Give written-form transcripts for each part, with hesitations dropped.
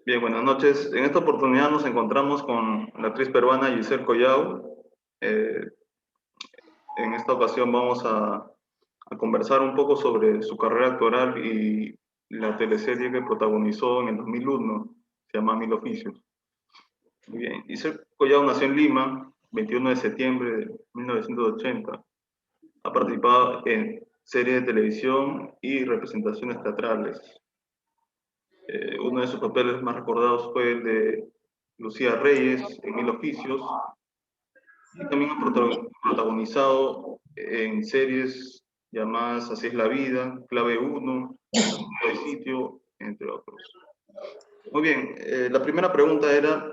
Bien, buenas noches. En esta oportunidad nos encontramos con la actriz peruana Giselle Collao. En esta ocasión vamos a conversar un poco sobre su carrera actoral y la teleserie que protagonizó en el 2001, se llama Mil Oficios. Muy bien, Giselle Collao nació en Lima, 21 de septiembre de 1980. Ha participado en series de televisión y representaciones teatrales. Uno de sus papeles más recordados fue el de Lucía Reyes en Mil Oficios, y también ha protagonizado en series llamadas Así es la vida, Clave 1, de Sitio, entre otros. Muy bien, la primera pregunta era,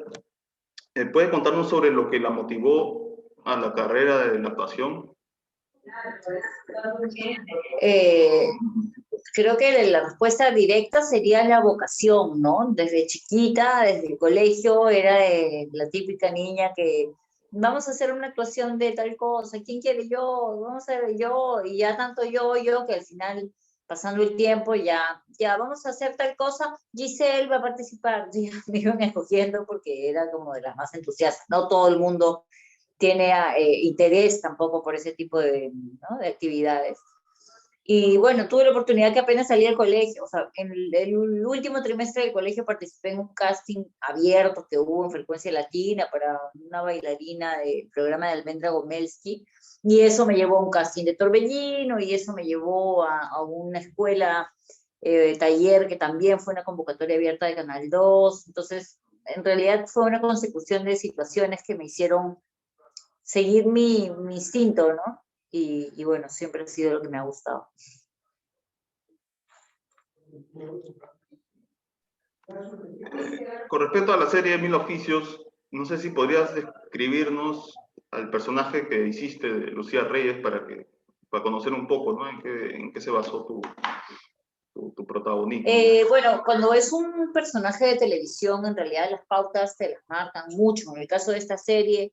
¿puede contarnos sobre lo que la motivó a la carrera de la actuación? Eh, Creo que la respuesta directa sería la vocación, ¿no? Desde chiquita, desde el colegio, era la típica niña que vamos a hacer una actuación de tal cosa, ¿quién quiere yo? Vamos a ver yo, y ya tanto yo, que al final, pasando el tiempo, ya vamos a hacer tal cosa, Giselle va a participar, ya me iban escogiendo porque era como de las más entusiastas, no todo el mundo tiene interés tampoco por ese tipo ¿no? de actividades. Y bueno, tuve la oportunidad que apenas salí del colegio, o sea, en el último trimestre del colegio participé en un casting abierto que hubo en Frecuencia Latina para una bailarina del programa de Almendra Gomelsky, y eso me llevó a un casting de Torbellino, y eso me llevó a una escuela, taller, que también fue una convocatoria abierta de Canal 2. Entonces, en realidad fue una consecución de situaciones que me hicieron seguir mi instinto, ¿no? Y bueno, siempre ha sido lo que me ha gustado. Con respecto a la serie Mil Oficios, no sé si podrías describirnos al personaje que hiciste de Lucía Reyes para conocer un poco, ¿no? En qué se basó tu protagonismo. Bueno, cuando es un personaje de televisión, en realidad las pautas te las marcan mucho. En el caso de esta serie,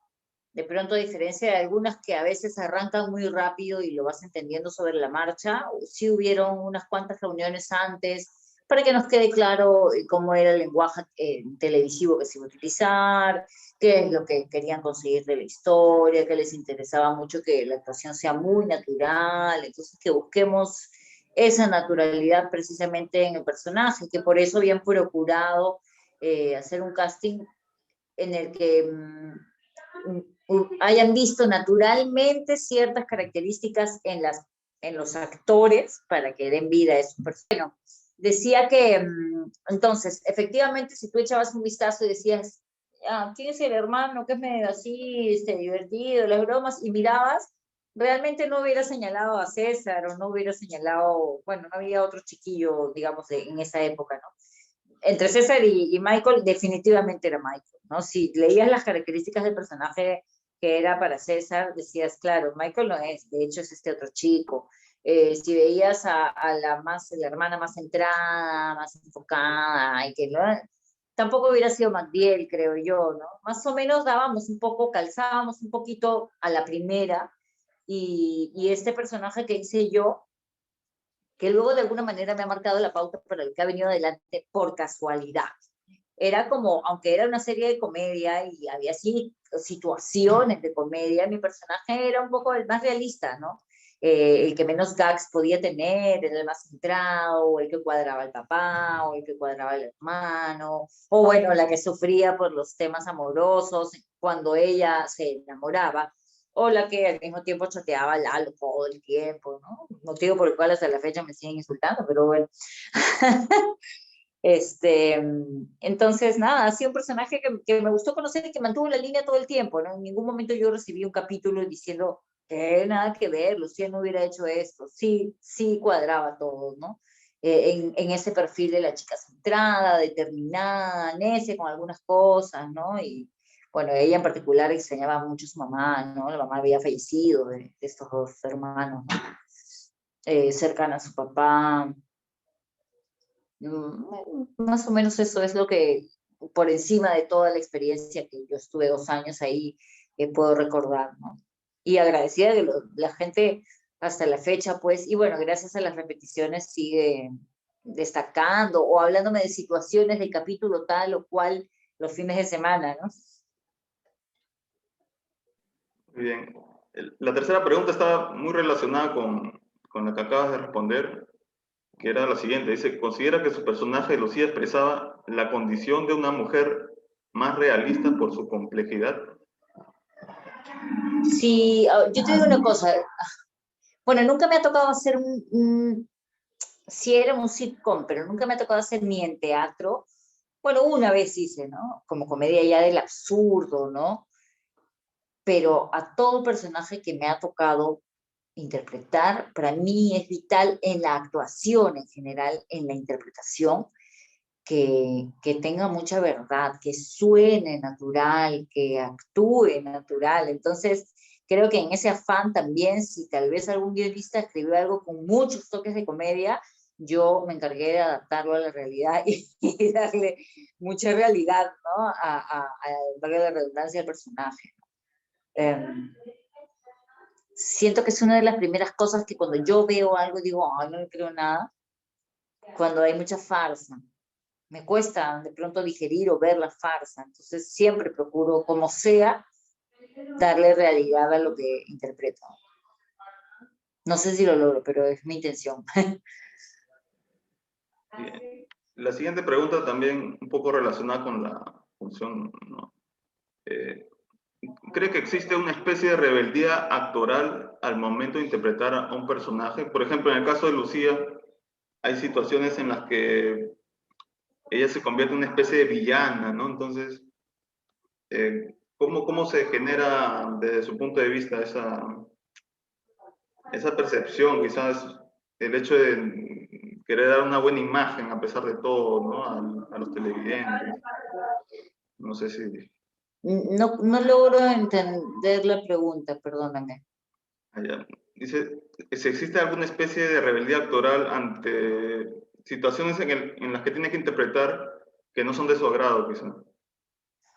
de pronto, a diferencia de algunas que a veces arrancan muy rápido y lo vas entendiendo sobre la marcha, sí hubieron unas cuantas reuniones antes para que nos quede claro cómo era el lenguaje televisivo que se iba a utilizar, qué es lo que querían conseguir de la historia, que les interesaba mucho que la actuación sea muy natural, entonces que busquemos esa naturalidad precisamente en el personaje, que por eso habían procurado hacer un casting en el que hayan visto naturalmente ciertas características en los actores para que den vida a esos personajes. Bueno, decía que entonces, efectivamente, si tú echabas un vistazo y decías, ¿quién es el hermano que es medio así, divertido, las bromas? Y mirabas, realmente no hubiera señalado a César, o no hubiera señalado, bueno, no había otro chiquillo, digamos, en esa época, ¿no? Entre César y Michael, definitivamente era Michael, ¿no? Si leías las características del personaje que era para César, decías, claro, Michael no es, de hecho es este otro chico. Si veías a la hermana más centrada, más enfocada, y que no, tampoco hubiera sido Magdiel, creo yo, ¿no? Más o menos dábamos un poco, calzábamos un poquito a la primera, y este personaje que hice yo, que luego de alguna manera me ha marcado la pauta para el que ha venido adelante por casualidad. Era como, aunque era una serie de comedia y había así situaciones de comedia, mi personaje era un poco el más realista, ¿no? El que menos gags podía tener, era el más centrado, o el que cuadraba al papá, o el que cuadraba al hermano, o bueno, la que sufría por los temas amorosos cuando ella se enamoraba, o la que al mismo tiempo chateaba a Lalo todo el tiempo, ¿no? Motivo por el cual hasta la fecha me siguen insultando, pero bueno. Entonces, nada, ha sido un personaje que me gustó conocer y que mantuvo la línea todo el tiempo, ¿no? En ningún momento yo recibí un capítulo diciendo que nada que ver, Lucía no hubiera hecho esto. Sí, sí cuadraba todo, ¿no? En ese perfil de la chica centrada, determinada, necia con algunas cosas, ¿no? Y bueno, ella en particular extrañaba mucho a su mamá, ¿no? La mamá había fallecido de estos dos hermanos, ¿no? Cercana a su papá. Más o menos eso es lo que, por encima de toda la experiencia que yo estuve 2 años ahí, puedo recordar, ¿no? Y agradecida de la gente hasta la fecha, pues, y bueno, gracias a las repeticiones sigue, destacando o hablándome de situaciones del capítulo tal o cual los fines de semana, ¿no? Muy bien. La tercera pregunta está muy relacionada con la que acabas de responder, que era la siguiente. Dice, ¿considera que su personaje Lucía expresaba la condición de una mujer más realista por su complejidad? Sí, yo te digo una cosa, bueno, nunca me ha tocado hacer sí era un sitcom, pero nunca me ha tocado hacer ni en teatro. Bueno, una vez hice, ¿no? Como comedia ya del absurdo, ¿no? Pero a todo personaje que me ha tocado interpretar, para mí es vital en la actuación en general, en la interpretación, que tenga mucha verdad, que suene natural, que actúe natural. Entonces, creo que en ese afán también, si tal vez algún guionista escribió algo con muchos toques de comedia, yo me encargué de adaptarlo a la realidad y darle mucha realidad, ¿no? Darle la redundancia al personaje. Um, Siento que es una de las primeras cosas que cuando yo veo algo digo, ay, no le creo nada, cuando hay mucha farsa. Me cuesta de pronto digerir o ver la farsa, entonces siempre procuro, como sea, darle realidad a lo que interpreto. No sé si lo logro, pero es mi intención. Bien. La siguiente pregunta también un poco relacionada con la función, ¿no? Eh, ¿Cree que existe una especie de rebeldía actoral al momento de interpretar a un personaje? Por ejemplo, en el caso de Lucía, hay situaciones en las que ella se convierte en una especie de villana, ¿no? Entonces, ¿cómo se genera desde su punto de vista esa percepción, quizás el hecho de querer dar una buena imagen a pesar de todo, ¿no? A los televidentes? No sé si... No, no logro entender la pregunta, perdóname. Allá. Dice, si existe alguna especie de rebeldía actoral ante situaciones en las que tiene que interpretar que no son de su agrado, quizá.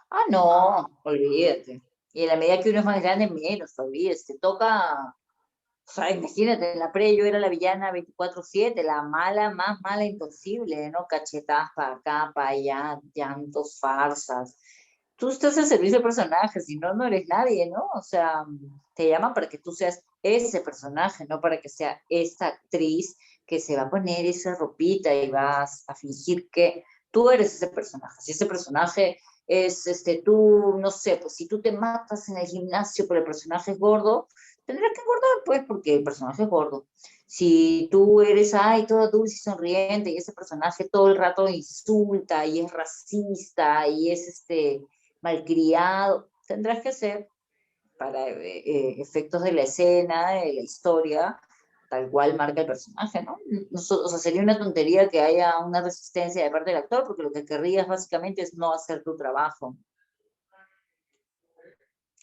Ah, no, olvídate. Y en la medida que uno es más grande, menos, olvídate. Te toca, o sea, imagínate, en la pre yo era la villana 24/7, la mala, más mala imposible, ¿no? Cachetadas para acá, para allá, llantos, farsas. Tú estás al servicio del personaje, si no, no eres nadie, ¿no? O sea, te llaman para que tú seas ese personaje, no para que sea esta actriz que se va a poner esa ropita y vas a fingir que tú eres ese personaje. Si ese personaje es, tú, no sé, pues si tú te matas en el gimnasio, pero el personaje es gordo, tendrás que engordar, pues, porque el personaje es gordo. Si tú eres, ay, toda dulce y sonriente, y ese personaje todo el rato insulta, y es racista, y es malcriado, tendrás que hacer para efectos de la escena, de la historia, tal cual marca el personaje, ¿no? O sea, sería una tontería que haya una resistencia de parte del actor, porque lo que querrías básicamente es no hacer tu trabajo.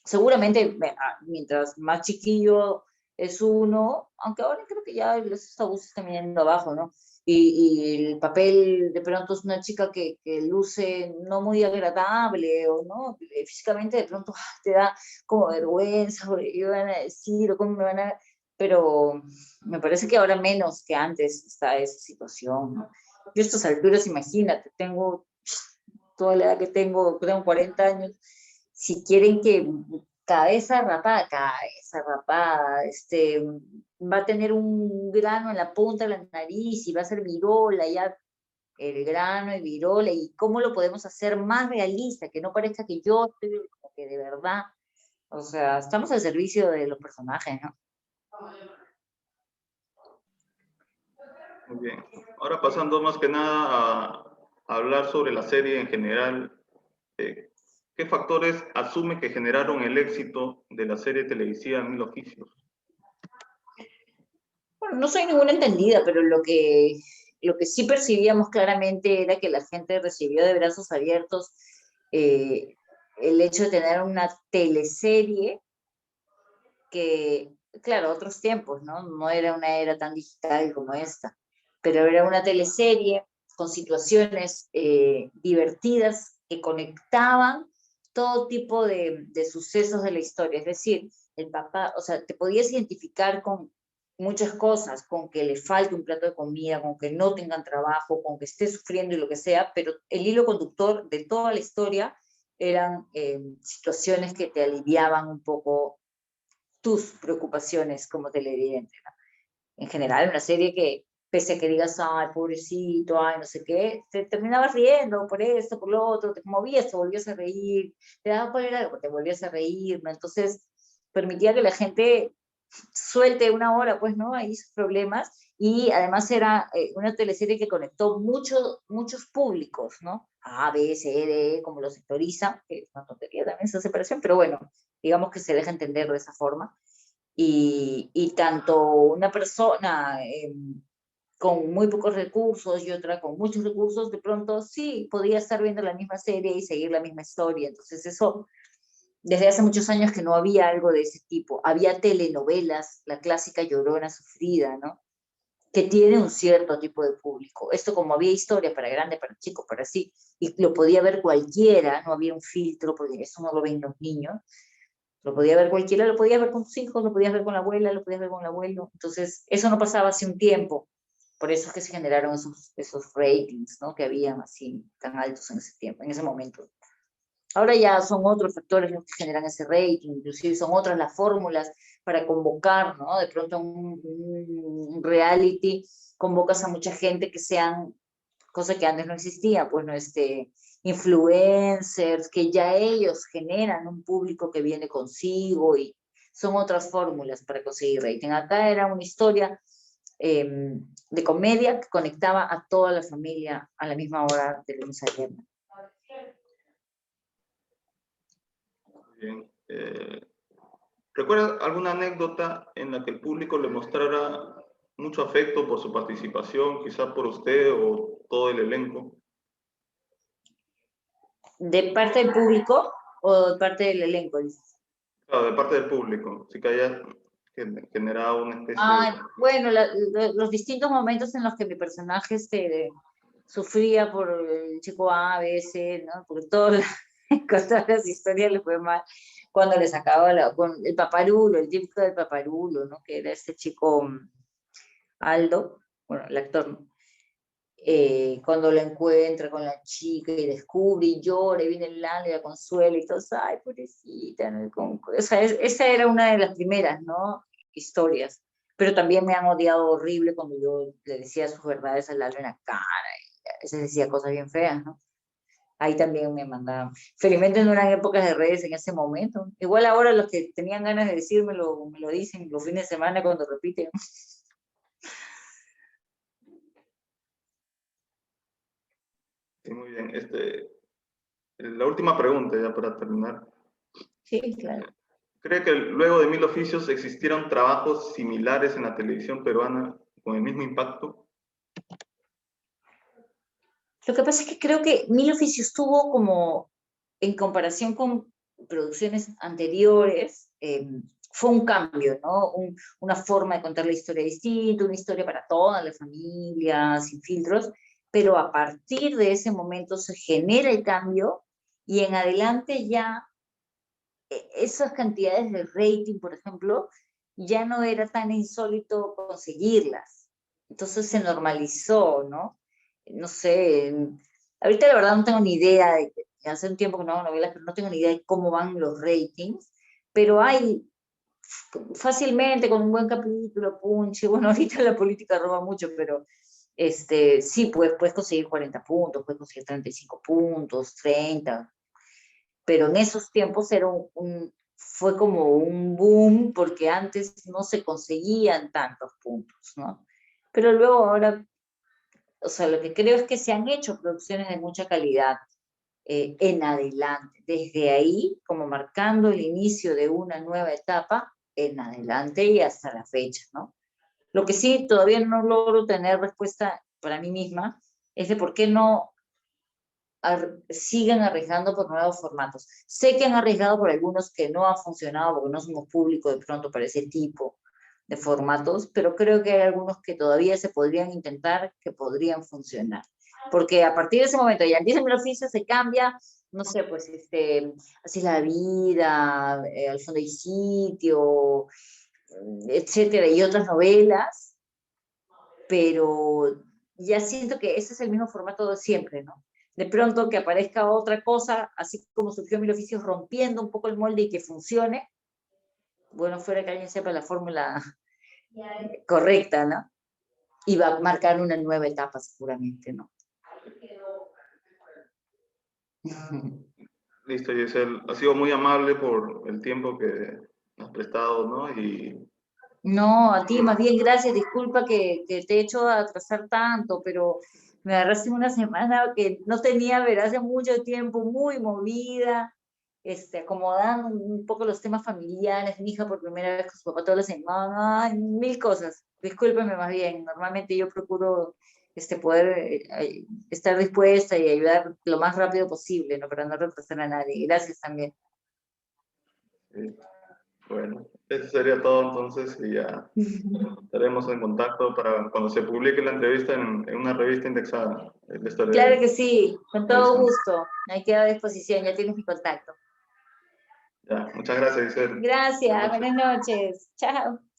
Seguramente, mientras más chiquillo es uno, aunque ahora creo que ya los tabús están yendo abajo, ¿no? Y el papel de pronto es una chica que luce no muy agradable, o no, físicamente de pronto te da como vergüenza, o qué van a decir, o cómo me van a... Pero me parece que ahora menos que antes está esa situación, ¿no? Yo a estas alturas, imagínate, tengo toda la edad que tengo 40 años, si quieren que cabeza rapada, va a tener un grano en la punta de la nariz y va a ser virola, ya el grano y virola, y cómo lo podemos hacer más realista, que no parezca que yo estoy como que de verdad, o sea, estamos al servicio de los personajes, ¿no? Muy bien. Ahora pasando más que nada a hablar sobre la serie en general, eh, ¿qué factores asume que generaron el éxito de la serie televisiva Mil Oficios? Bueno, no soy ninguna entendida, pero lo que sí percibíamos claramente era que la gente recibió de brazos abiertos eh, el hecho de tener una teleserie que, claro, otros tiempos, ¿no? No era una era tan digital como esta, pero era una teleserie con situaciones divertidas que conectaban todo tipo de sucesos de la historia. Es decir, el papá, o sea, te podías identificar con muchas cosas, con que le falte un plato de comida, con que no tengan trabajo, con que esté sufriendo y lo que sea, pero el hilo conductor de toda la historia eran situaciones que te aliviaban un poco tus preocupaciones como televidente, ¿no? En general, una serie que, pese a que digas, ay, pobrecito, ay, no sé qué, te terminabas riendo por esto, por lo otro, te movías, te volvías a reír, te daba cuál era algo, te volvías a reír, ¿no? Entonces, permitía que la gente suelte una hora, pues, ¿no? Ahí sus problemas, y además era una teleserie que conectó muchos públicos, ¿no? A, B, C, D, como lo sectoriza, que es una tontería también esa separación, pero bueno, digamos que se deja entender de esa forma. Y tanto una persona con muy pocos recursos y otra con muchos recursos, de pronto sí podía estar viendo la misma serie y seguir la misma historia. Entonces eso, desde hace muchos años que no había algo de ese tipo. Había telenovelas, la clásica Llorona Sufrida, ¿no? Que tiene un cierto tipo de público. Esto como había historia para grande, para chico, para así, y lo podía ver cualquiera, no había un filtro, porque eso no lo ven los niños, lo podía ver cualquiera, lo podías ver con tus hijos, lo podías ver con la abuela, lo podías ver con el abuelo. Entonces, eso no pasaba hace un tiempo. Por eso es que se generaron esos ratings, ¿no? Que habían así tan altos en ese tiempo, en ese momento. Ahora ya son otros factores los que generan ese rating, inclusive son otras las fórmulas para convocar, ¿no? De pronto un reality convocas a mucha gente que sean, cosa que antes no existía, pues no, influencers, que ya ellos generan un público que viene consigo y son otras fórmulas para conseguir rating. Acá era una historia de comedia que conectaba a toda la familia a la misma hora de lunes a viernes. Bien. ¿Recuerda alguna anécdota en la que el público le mostrara mucho afecto por su participación, quizá por usted o todo el elenco? ¿De parte del público o de parte del elenco? Claro, de parte del público, sí que haya generado una especie de... Ah, bueno, los distintos momentos en los que mi personaje sufría por el chico A, B, C, ¿no? Porque con todas las historias le fue mal. Cuando le sacaba con el paparulo, el típico del paparulo, ¿no? Que era este chico Aldo, bueno, el actor, ¿no? Cuando lo encuentra con la chica y descubre y llora y viene el Lalo y la consuela y todo, ay, pobrecita, ¿no? O sea, esa era una de las primeras, ¿no? Historias. Pero también me han odiado horrible cuando yo le decía sus verdades al Lalo en la cara, y a veces decía cosas bien feas, ¿no? Ahí también me mandaban. Felizmente no eran épocas de redes en ese momento. Igual ahora los que tenían ganas de decírmelo, me lo dicen los fines de semana cuando repiten. Sí, muy bien. La última pregunta, ya para terminar. Sí, claro. ¿Cree que luego de Mil Oficios existieron trabajos similares en la televisión peruana con el mismo impacto? Lo que pasa es que creo que Mil Oficios tuvo como, en comparación con producciones anteriores, fue un cambio, ¿no? Una forma de contar la historia distinta, una historia para toda la familia, sin filtros, pero a partir de ese momento se genera el cambio y en adelante ya esas cantidades de rating, por ejemplo, ya no era tan insólito conseguirlas. Entonces se normalizó, ¿no? No sé, ahorita la verdad no tengo ni idea, hace un tiempo que no hago novelas, pero no tengo ni idea de cómo van los ratings, pero hay fácilmente con un buen capítulo, punche, bueno, ahorita la política roba mucho, pero sí, puedes conseguir 40 puntos, puedes conseguir 35 puntos, 30, pero en esos tiempos fue como un boom porque antes no se conseguían tantos puntos, ¿no? Pero luego ahora, o sea, lo que creo es que se han hecho producciones de mucha calidad en adelante, desde ahí, como marcando el inicio de una nueva etapa en adelante y hasta la fecha, ¿no? Lo que sí todavía no logro tener respuesta para mí misma es de por qué no sigan arriesgando por nuevos formatos. Sé que han arriesgado por algunos que no han funcionado porque no somos público de pronto para ese tipo de formatos, pero creo que hay algunos que todavía se podrían intentar, que podrían funcionar. Porque a partir de ese momento, ya empieza el oficio, se cambia, no sé, pues así es la vida, al fondo hay sitio, etcétera, y otras novelas, pero ya siento que ese es el mismo formato de siempre, ¿no? De pronto que aparezca otra cosa, así como surgió Mil Oficios, rompiendo un poco el molde y que funcione, bueno, fuera que alguien sepa la fórmula correcta, ¿no? Y va a marcar una nueva etapa seguramente, ¿no? Listo, Giselle. Ha sido muy amable por el tiempo que has prestado, ¿no? Y No, a ti más bien gracias, disculpa que te he hecho atrasar tanto, pero me agarraste una semana que no tenía, ver, hace mucho tiempo, muy movida, acomodando un poco los temas familiares, mi hija por primera vez con su papá toda la semana, ay, mil cosas. Discúlpeme más bien, normalmente yo procuro poder estar dispuesta y ayudar lo más rápido posible, ¿no? Para no retrasar a nadie. Gracias también. eh, bueno, eso sería todo entonces y ya estaremos en contacto para cuando se publique la entrevista en una revista indexada. Le Claro estaré que sí, con todo avisando. gusto. Ahí queda a disposición, ya tienes mi contacto. Ya, muchas gracias, Giselle. Buenas Gracias, noches. buenas noches. Chao.